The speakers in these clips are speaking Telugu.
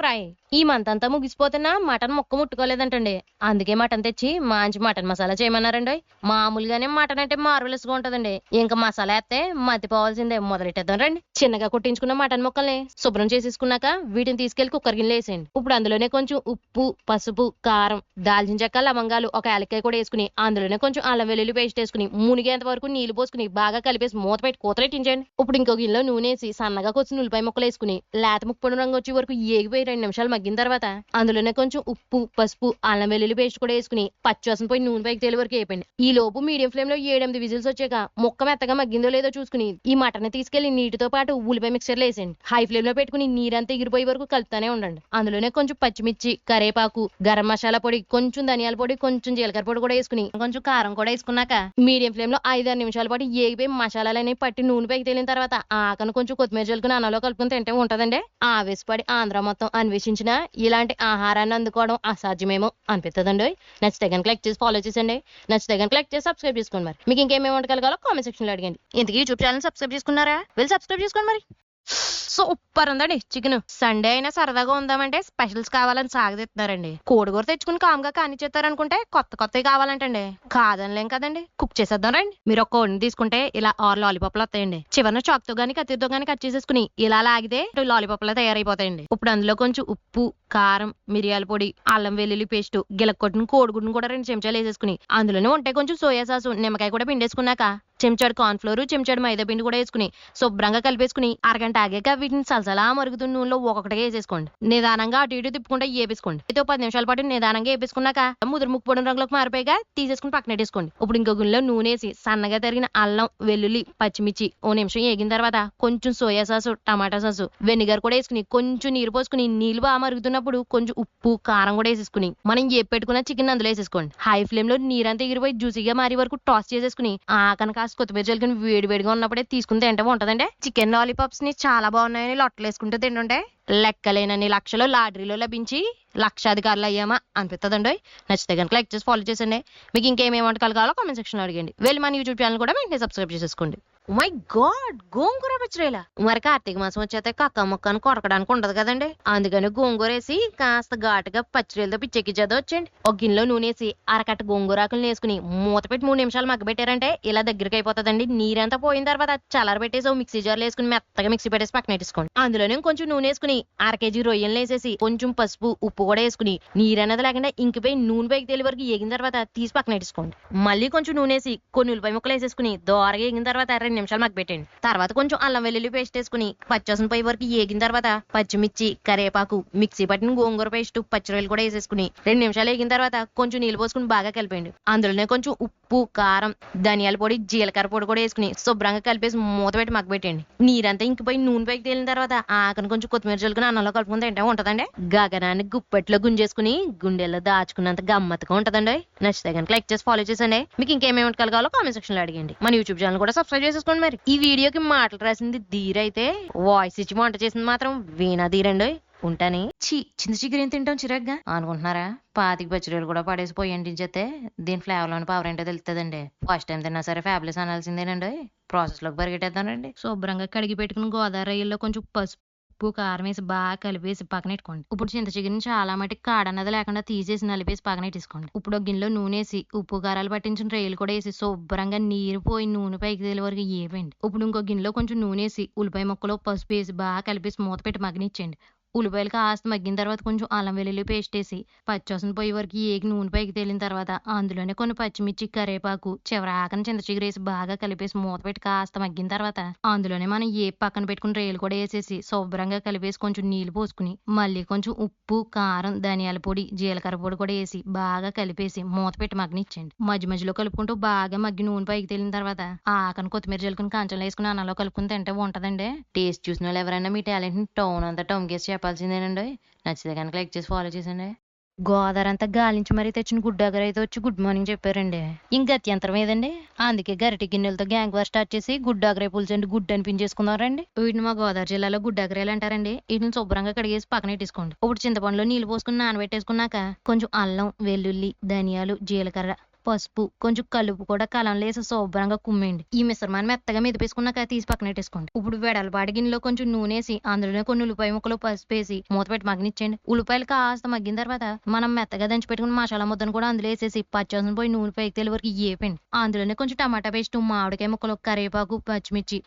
ఫ్రై. ఈ మంత్ అంతా ముగిసిపోతున్నా మటన్ ముక్క ముట్టుకోలేదంటండి. అందుకే మటన్ తెచ్చి మంచి మటన్ మసాలా చేయమన్నారండి. మామూలుగానే మటన్ అంటే మార్వెలస్ గా ఉంటదండి. ఇంకా మసాలా వేస్తే మతిపోవాల్సిందే. మొదలెట్టేద్దాం రండి. చిన్నగా కొట్టించుకున్న మటన్ ముక్కల్ని శుభ్రం చేసేసుకున్నాక వీటిని తీసుకెళ్లి కుక్కర్ గిన్నెలో వేసేయండి. ఇప్పుడు అందులోనే కొంచెం ఉప్పు, పసుపు, కారం, దాల్చిన చెక్క, లవంగాలు, ఒక యాలక్కాయ కూడా వేసుకుని అందులోనే కొంచెం అల్లం వెల్లుల్లి పేస్ట్ వేసుకుని మునిగేంత వరకు నీళ్లు పోసుకుని బాగా కలిపేసి మూత పెట్టి కూతలెట్టించండి. ఇప్పుడు ఇంకో గిన్నెలో నూనె వేసి సన్నగా కొచ్చిన ఉల్లిపాయ ముక్కలు వేసుకుని లేత ముక్కపొడి రంగు వచ్చే వరకు ఏగిపోయి 2 నిమిషాలు మగ్గిన తర్వాత అందులోనే కొంచెం ఉప్పు, పసుపు, అల్లం వెల్లుల్లి పేస్ట్ కూడా వేసుకుని పచ్చివాసన పోయి నూనె పైకి తేలి వరకు వేపండి. ఈ లోపు మీడియం ఫ్లేమ్ లో 7-8 విజిల్స్ వచ్చాక ముక్క మెత్తగా మగ్గిందో లేదో చూసుకుని ఈ మటన్ తీసుకెళ్లి నీటితో పాటు ఉల్లిపాయ మిక్చర్లో వేసేయండి. హై ఫ్లేమ్ లో పెట్టుకుని నీరంతా ఎగిరిపోయే వరకు కలుపుతానే ఉండండి. అందులోనే కొంచెం పచ్చిమిర్చి, కరేపాకు, గరం మసాలా పొడి, కొంచెం ధనియాల పొడి, కొంచెం జీలకర్ర పొడి కూడా వేసుకుని కొంచెం కారం కూడా వేసుకున్నాక మీడియం ఫ్లేమ్ లో 5-6 నిమిషాల పాటు ఏగిపోయి మసాలాలన్నీ పట్టి నూనె పైకి తేలిన తర్వాత ఆకను కొంచెం కొత్తిమీర జల్లుకుని అన్నంలో కలుపుకుని తింటే ఉంటదండి. ఆవేశపడి ఆంధ్ర మొత్తం అన్వేషించిన ఇలాంటి ఆహారాన్ని అందుకోవడం అసాధ్యమేమో అనిపిస్తుందండి. నచ్చితే కనుక లైక్ చేసి ఫాలో చేసండి. నచ్చితే కనుక లైక్ చేసి సబ్స్క్రైబ్ చేసుకోండి. మరి మీకు ఇంకేమేమి వంటకాలు కావాలో కామెంట్ సెక్షన్ లో అడగండి. ఇంతకీ యూట్యూబ్ ఛానల్ సబ్స్క్రైబ్ చేసుకున్నారా? వెళ్ళి సబ్స్క్రైబ్ చేసుకోండి మరి. సూపర్ ఉందండి చికెన్. సండే అయినా సరదాగా ఉందామంటే స్పెషల్స్ కావాలని సాగదీస్తున్నారండి. కోడిగూర తెచ్చుకుని కామ్గా కానిచ్చేస్తారనుకుంటే కొత్తవి కావాలంటండి. కాదనిలేం కదండి, కుక్ చేసేద్దాం రండి. మీరు ఒక కోడిని తీసుకుంటే ఇలా 6 లాలీపాప్లు వస్తాయండి. చివరిన చాక్తో గానీ కత్తితో గానీ కట్ చేసేసుకుని ఇలా లాగితే లాలీపాప్లు తయారైపోతాయండి. ఇప్పుడు అందులో కొంచెం ఉప్పు, కారం, మిరియాల పొడి, అల్లం వెల్లుల్లి పేస్ట్, గిలక్కొట్టిన కోడిగుడ్డును కూడా 2 చెంచాలు వేసేసుకుని అందులోనే ఉంటే కొంచెం సోయా సాసు, నిమ్మకాయ కూడా పిండేసుకున్నాక చెంచాడు కార్న్ ఫ్లోర్, చెంచాడు మైదా పిండి కూడా వేసుకుని శుభ్రంగా కలిపేసుకుని అరగంట ఆగాక వీటిని సలసలా మరుగుతున్న నూనెలో ఒక్కొక్కటిగా వేసేసుకోండి. నిదానంగా అటు ఇటు తిప్పుకుంటే వేపేసుకోండి. అయితే 10 నిమిషాల పాటు నిదానంగా వేపేసుకున్నాక ముదురు ముక్కు పొడి రంగులోకి మారిపోయాక తీసేసుకుని పక్కన పెట్టేసుకోండి. ఇప్పుడు ఇంకో గిన్నెలో నూనె వేసి సన్నగా తరిగిన అల్లం, వెల్లుల్లి, పచ్చిమిర్చి ఓ నిమిషం వేగిన తర్వాత కొంచెం సోయా సాసు, టమాటా సాసు, వెనిగర్ కూడా వేసుకుని కొంచెం నీరు పోసుకుని నీళ్ళు బాగా మరుగుతున్నప్పుడు కొంచెం ఉప్పు, కారం కూడా వేసేసుకుని మనం పెట్టుకున్న చికెన్ అందులో వేసేసుకోండి. హై ఫ్లేమ్ లో నీరంతా ఎగిరిపోయి జ్యూసీగా మారి వరకు టాస్ చేసేసుకుని ఆకన కాస్త కొత్తిమీర జల్లుకుని వేడిగా ఉన్నప్పుడే తీసుకుని తింటే ఉంటదండి. చికెన్ లాలీపాప్స్ ని చాలా బాగున్నాయని లొట్టలు వేసుకుంటూ తింటుంటే లెక్కలేనన్ని లక్షలు లాటరీలో లభించి లక్షాధికారులు అయ్యామా అనిపిస్తుందండి. నచ్చితే కనుక లైక్ చేసి ఫాలో చేసండి. మీకు ఇంకేమేమి వంటకాలు కావాలో కామెంట్ సెక్షన్ లో అడగండి. వెళ్ళి మన యూట్యూబ్ ఛానల్ కూడా వెంటనే సబ్స్క్రైబ్ చేసేసుకోండి. మై గాడ్, గోంగూర పచ్చడిలా మరి కార్తీక మాసం వచ్చేస్తే కక్క ముక్కను కొరకడానికి ఉండదు కదండి. అందుకని గోంగూర వేసి కాస్త ఘాటుగా పచ్చడిలతో పిచ్చెక్కిచ్చేదో వచ్చేయండి. ఒక గిన్నెలో నూనె వేసి అరకట్ట గోంగూరాకులు వేసుకుని మూత పెట్టి 3 నిమిషాలు మగ్గబెట్టారంటే ఇలా దగ్గరికి అయిపోతుందండి. నీరంతా పోయిన తర్వాత చల్లార పెట్టేసి మిక్సీ జార్లో వేసుకుని మెత్తగా మిక్సీ పెట్టేసి పక్కన పెట్టేసుకోండి. అందులోనే కొంచెం నూనె వేసుకుని 1/2 కేజీ రొయ్యలు వేసేసి కొంచెం పసుపు, ఉప్పు కూడా వేసుకుని నీరన్నది లేకుండా ఇంకిపోయి నూనె పైకి తేలి వరకు ఏగిన తర్వాత తీసి పక్కన పెట్టేసుకోండి. మళ్ళీ కొంచెం నూనె వేసి కొన్ని ఉల్లిపాయ ముక్కలు వేసేసుకుని దోరగా ఏగిన తర్వాత 2 నిమిషాలు మగ్గబెట్టండి. తర్వాత కొంచెం అల్లం వెల్లుల్లి పేస్ట్ వేసుకుని పచ్చివాసన పోయి వరకు ఏగిన తర్వాత పచ్చిమిర్చి, కరేపాకు, మిక్సీ పట్టిన గోంగూర పేస్ట్, పచ్చిరొయ్యలు కూడా వేసేసుకుని 2 నిమిషాలు వేగిన తర్వాత కొంచెం నీళ్ళు పోసుకుని బాగా కలిపండి. అందులోనే కొంచెం ఉప్పు, కారం, ధనియాల పొడి, జీలకర్ర పొడి కూడా వేసుకుని శుభ్రంగా కలిపేసి మూత పెట్టి మగ్గబెట్టండి. నీరంతా ఇంకిపోయి నూనె పైకి తేలిన తర్వాత ఆకని కొంచెం కొత్తిమీర జల్లుకుని అన్నంలో కలుపుకుని తింటే ఉంటదండి. గగనాన్ని గుప్పెట్లో గుంజేసుకుని గుండెల్లో దాచుకున్నంత గమ్మత్తుగా ఉంటదండి. నచ్చితే కనుక లైక్ చేసి ఫాలో చేసండి. మీకు ఇంకేమేమి వంటకాలు కావాలో కామెంట్ సెక్షన్ లో అడగండి. మన యూట్యూబ్ ఛానల్ కూడా సబ్స్క్రైబ్ చేసేసుకోండి. మరి ఈ వీడియోకి మాటలు రాసింది ధీరైతే వాయిస్ ఇచ్చి వంట చేసింది మాత్రం వీణా ధీరండి. ఉంటాని చింత చిగురు తింటాం చిరగ్గా అనుకుంటున్నారా? 25 పచ్చడిలు కూడా పడేసి పోయి ఎండించేస్తే దీని ఫ్లేవర్ లోని పవర్ ఏంటో తెలుస్తుందండి. ఫస్ట్ టైం తిన్నా సరే ఫ్యాబ్లెస్ అనాల్సిందేనండి. ప్రాసెస్ లోకి పరిగెట్టేద్దానండి. శుభ్రంగా కడిగి పెట్టుకుని గోదావరి రొయ్యల్లో కొంచెం పసుపు, ఉప్పు, కారం వేసి బాగా కలిపేసి పక్కనెట్టుకోండి. ఇప్పుడు చింత చిగురిని చాలా మటుకు కాడన్నది లేకుండా తీసేసి నలిపేసి పక్కనెట్టేసుకోండి. ఇప్పుడు ఒక గిన్నెలో నూనె వేసి ఉప్పు, కారాలు పట్టించిన రొయ్యలు కూడా వేసి శుభ్రంగా నీరు పోయి నూనె పైకి తేలి వరకు ఏపండి. ఇప్పుడు ఇంకో గిన్నెలో కొంచెం నూనె వేసి ఉల్లిపాయ ముక్కలు, పసుపు వేసి బాగా కలిపేసి మూత పెట్టి మగ్గనిచ్చేయండి. ఉల్లిపాయలు కాస్త మగ్గిన తర్వాత కొంచెం అల్లం వెల్లుల్లి పేస్ట్ వేసి పచ్చివాసన పోయే వరకు ఏగి నూనె పైకి తేలిన తర్వాత అందులోనే కొన్ని పచ్చిమిర్చి, కరేపాకు, చివరి ఆకన చింత చిగురు వేసి బాగా కలిపేసి మూత పెట్టి కాస్త మగ్గిన తర్వాత అందులోనే మనం పక్కన పెట్టుకుని రొయ్యలు కూడా వేసేసి శుభ్రంగా కలిపేసి కొంచెం నీళ్లు పోసుకుని మళ్ళీ కొంచెం ఉప్పు, కారం, ధనియాల పొడి, జీలకర్ర పొడి కూడా వేసి బాగా కలిపేసి మూత పెట్టి మగ్గనిచ్చేయండి. మధ్య మధ్యలో కలుపుకుంటూ బాగా మగ్గి నూనె పైకి తేలిన తర్వాత ఆకన కొత్తిమీర జల్లుకుని కంచంలో వేసుకుని అన్నంలో కలుపుకుని తింటే ఉంటదండి. టేస్ట్ చూసిన వాళ్ళు ఎవరైనా మీ టాలెంట్ ని టౌన్ అంతా టౌన్కేసి చెప్పాల్సిందేనండి. నచ్చితే కనుక లైక్ చేసి ఫాలో చేసండి. గోదావరి అంతా గాలించి మరీ తెచ్చిన గుడ్డాగర అయితే వచ్చి గుడ్ మార్నింగ్ చెప్పారండి. ఇంక అత్యంతరం ఏదండి, అందుకే గరిటి గిన్నెలతో గ్యాంగ్ వార్ స్టార్ట్ చేసి గుడ్డాగరే పులుసండి గుడ్డు అనిపించేసుకున్నారండి. వీటిని మా గోదావరి జిల్లాలో గుడ్డాగరేలు అంటారండి. వీటిని శుభ్రంగా కడిగేసి పక్కన పెట్టేసుకోండి. ఇప్పుడు చింతపండులో నీళ్లు పోసుకుని నానబెట్టేసుకున్నాక కొంచెం అల్లం, వెల్లుల్లి, ధనియాలు, జీలకర్ర, పసుపు, కొంచెం కలుపు కూడా కలంలో వేసి శుభ్రంగా కుమ్మేయండి. ఈ మిశ్రమాన్ని మెత్తగా మెదిపేసుకున్నాక తీసి పక్కన పెట్టేసుకోండి. ఇప్పుడు వెడల్పాటి గిన్నెలో కొంచెం నూనె వేసి అందులోనే కొన్ని ఉల్లిపాయ ముక్కలు, పసుపు వేసి మూత పెట్టి మగ్గనిచ్చేయండి. ఉల్లిపాయలు కాస్త మగ్గిన తర్వాత మనం మెత్తగా దంచి పెట్టుకున్న మసాలా ముద్దను కూడా అందులో వేసేసి పచ్చివాసన పోయి నూనె పైకి తేలి వరకు వేపండి. అందులోనే కొంచెం టమాటా పేస్ట్, మామిడికాయ ముక్కలు, కరివేపాకు, పచ్చిమిర్చి,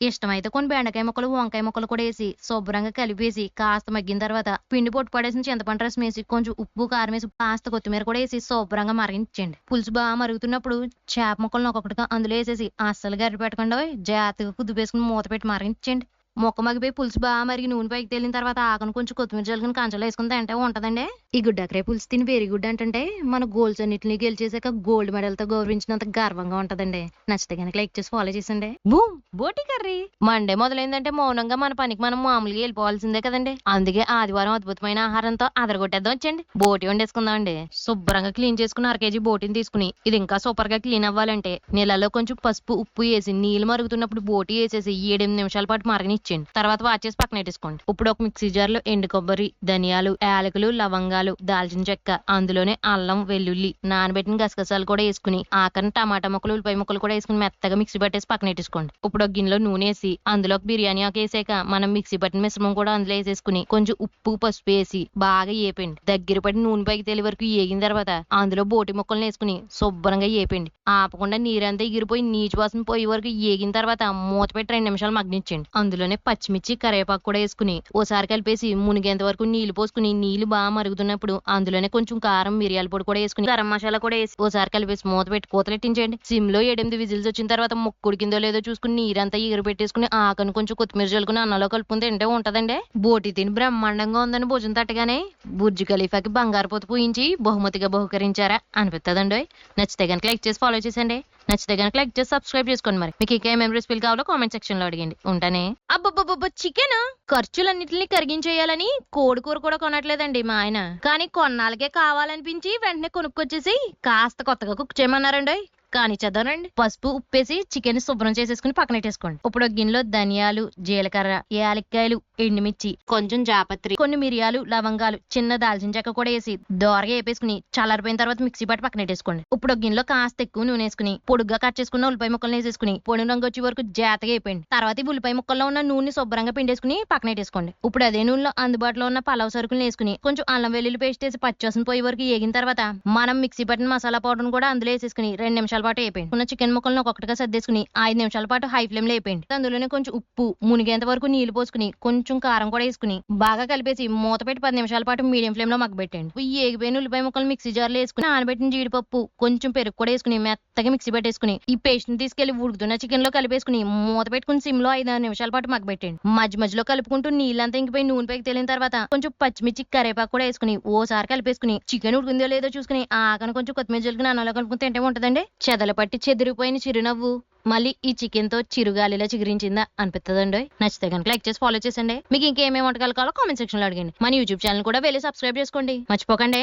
ఇష్టమైతే కొన్ని బెండకాయ ముక్కలు, వంకాయ ముక్కలు కూడా వేసి శుభ్రంగా కలిపేసి కాస్త మగ్గిన తర్వాత పిండి పొట్టు పడేసిన చింతపండు రసం వేసి కొంచెం ఉప్పు, కారం వేసి కాస్త కొత్తిమీర కూడా వేసి శుభ్రంగా మరిగించండి. పులుసు బాగా మరుగుతున్నప్పుడు చేప ముక్కలను ఒక్కొక్కటిగా అందులో వేసేసి అస్సలు గరిటె పెట్టకుండా జాగ్రత్తగా కుదిపేసుకుని మూత పెట్టి మరిగించండి. మొక్క మగ్గిపోయి పులుసు బాగా మరిగి నూనె పైకి తేలిన తర్వాత ఆకను కొంచెం కొత్తిమీర జల్లుకుని కంచంలో వేసుకుని తింటే ఉంటదండి. ఈ గుడ్డాకరే పులుసు తిని వెరీ గుడ్ అంటే మన గోల్స్ అన్నింటినీ గెలిచేసాక గోల్డ్ మెడల్ తో గౌరవించినంత గర్వంగా ఉంటదండి. నచ్చితే కనుక లైక్ చేసి ఫాలో చేసండి. బూమ్ బోటి కర్రీ. మండే మొదలైందంటే మౌనంగా మన పనికి మనం మామూలుగా వెళ్ళిపోవాల్సిందే కదండి. అందుకే ఆదివారం అద్భుతమైన ఆహారంతో అదరగొట్టేద్దాం వచ్చండి. బోటి వండేసుకుందాం అండి. శుభ్రంగా క్లీన్ చేసుకుని 1/2 kg బోటిని తీసుకుని ఇది ఇంకా సూపర్ గా క్లీన్ అవ్వాలంటే నీళ్ళలో కొంచెం పసుపు, ఉప్పు వేసి నీళ్లు మరుగుతున్నప్పుడు బోటి వేసేసి 7-8 నిమిషాల పాటు మరగనిచ్చేయండి. తర్వాత వాచేసి పక్కన పెట్టేసుకోండి. ఇప్పుడు ఒక మిక్సీ జార్ లో ఎండు కొబ్బరి, ధనియాలు, యాలకులు, లవంగాలు, దాల్చిన చెక్క, అందులోనే అల్లం, వెల్లుల్లి, నానబెట్టిన గసగసాలు కూడా వేసుకుని ఆఖరిన టమాటా ముక్కలు, ఉల్లిపాయ ముక్కలు కూడా వేసుకుని మెత్తగా మిక్సీ పట్టేసి పక్కన పెట్టేసుకోండి. ఇప్పుడు ఒక గిన్నెలో నూనె వేసి అందులో బిర్యానీ ఆకు వేసాక మనం మిక్సీ పట్టిన మిశ్రమం కూడా అందులో వేసేసుకుని కొంచెం ఉప్పు, పసుపు వేసి బాగా వేపండి. దగ్గర పడి నూనె పైకి తేలి వరకు వేగిన తర్వాత అందులో బోటి ముక్కలను వేసుకుని శుభ్రంగా వేపండి. ఆపకుండా నీరంతా ఎగిరిపోయి నీచు వాసన పోయే వరకు వేగిన తర్వాత మూత పెట్టి 2 నిమిషాలు మగ్గనిచ్చండి. అందులోనే పచ్చిమిర్చి, కరివేపాకు కూడా వేసుకుని ఓసారి కలిపేసి మునిగేంత వరకు నీళ్లు పోసుకుని నీళ్లు బాగా మరుగుతున్నప్పుడు అందులోనే కొంచెం కారం, మిరియాల పొడి కూడా వేసుకుని గరం మసాలా కూడా వేసి ఓసారి కలిపేసి మూత పెట్టి కూతలెట్టించండి. సిమ్ లో 7-8 విజిల్స్ వచ్చిన తర్వాత ముక్క ఉడికిందో లేదో చూసుకుని నీరంతా ఎగిరి పెట్టేసుకుని ఆకను కొంచెం కొత్తిమీర జల్లుకుని అన్నంలో కలుపుకుని తింటే ఉంటదండి. బోటి తిని బ్రహ్మాండంగా ఉందని భోజనం తట్టగానే బుర్జ్ ఖలీఫాకి బంగారు పొత్తు పూయించి బహుమతిగా బహుకరించారా అనిపిస్తుందండి. నచ్చితే కనుక లైక్ చేసి ఫాలో చేసండి. నచ్చితే కనుక లైక్ చేసి సబ్స్క్రైబ్ చేసుకోండి. మరి మీకు ఇంకా ఏమేమి రెసిపీలు కావాలో కామెంట్ సెక్షన్ లో అడిగండి. ఉంటానే. అబ్బబ్బబ్బ చికెన్ ఖర్చులన్నింటినీ కరిగించేయాలని కోడి కూర కూడా కొనట్లేదండి మా ఆయన. కానీ కొన్నాళ్ళకే కావాలనిపించి వెంటనే కొనుక్కొచ్చేసి కాస్త కొత్తగా కుక్ చేయమన్నారండి. కానీ చదవనండి. పసుపు, ఉప్పేసి చికెన్ శుభ్రం చేసేసుకుని పక్కన పెట్టేసుకోండి. ఇప్పుడు గిన్నెలో ధనియాలు, జీలకర్ర, యాలక్కాయలు, ఎండుమిర్చి, కొంచెం జాపత్రి, కొన్ని మిరియాలు, లవంగాలు, చిన్న దాల్చిన చెక్క కూడా వేసి దోరగా వేపేసుకుని చల్లారిపోయిన తర్వాత మిక్సీ పట్టి పక్కన పెట్టేసుకోండి. ఇప్పుడు గిన్నెలో కాస్త ఎక్కువ నూనె వేసుకుని పొడుగ్గా కట్ చేసుకున్న ఉల్లిపాయ ముక్కలు వేసేసుకుని పొడి రంగు వచ్చే వరకు జాతగా వేపండి. తర్వాత ఈ ఉల్లిపాయ ముక్కల్లో ఉన్న నూనె శుభ్రంగా పిండేసుకుని పక్కన పెట్టేసుకోండి. ఇప్పుడు అదే నూనెలో అందుబాటులో ఉన్న పలావ్ సరుకులు వేసుకుని కొంచెం అల్లం వెల్లుల్లి పేస్ట్ వేసి పచ్చివాసన పోయే వరకు వేగిన తర్వాత మనం మిక్సీ పట్టిన మసాలా పౌడర్ కూడా అందులో వేసేసుకుని 2 నిమిషాల పాటు వేపండి. ఉన్న చికెన్ ముక్కలను ఒక్కొక్కటిగా సర్దేసుకుని 5 నిమిషాల పాటు హై ఫ్లేమ్ లో వేపండి. అందులోనే కొంచెం ఉప్పు, మునిగేంత వరకు నీళ్లు పోసుకుని కొంచెం కారం కూడా వేసుకుని బాగా కలిపేసి మూత పెట్టి 10 నిమిషాల పాటు మీడియం ఫ్లేమ్ లో మగ్గబెట్టండి. ఈ ఏగిపోయిన ఉల్లిపాయ ముక్కలు మిక్సీ జార్ లో వేసుకుని నానబెట్టిన జీడిపప్పు, కొంచెం పెరుగు కూడా వేసుకుని మెత్తగా మిక్సీ పెట్టేసుకుని ఈ పేస్ట్ ని తీసుకెళ్లి ఉడుకుతున్న చికెన్ లో కలిపేసుకుని మూత పెట్టుకుని సిమ్ లో 5-6 నిమిషాల పాటు మగ్గబెట్టండి. మధ్య మధ్యలో కలుపుకుంటూ నీళ్ళంతా ఇంకిపోయి నూనె పైకి తేలిన తర్వాత కొంచెం పచ్చిమిర్చి, కరివేపాకు కూడా వేసుకుని ఓసారి కలిపేసుకుని చికెన్ ఉడికిందో లేదో చూసుకుని ఆకన కొంచెం కొత్తిమీర జల్లుకుని అన్నంలో కలుపుకుని తింటే ఉంటదండి. చెదల పట్టి చెదిరిపోయిన చిరునవ్వు మళ్ళీ ఈ చికెన్ తో చిరుగాలిలా చిగురించిందా అనిపిస్తుందండి. నచ్చితే కనుక లైక్ చేసి ఫాలో చేసండి. మీకు ఇంకేమేమి వంటకాలు కావాలో కామెంట్ సెక్షన్ లో అడగండి. మన యూట్యూబ్ ఛానల్ కూడా వెళ్ళి సబ్స్క్రైబ్ చేసుకోండి మర్చిపోకండి.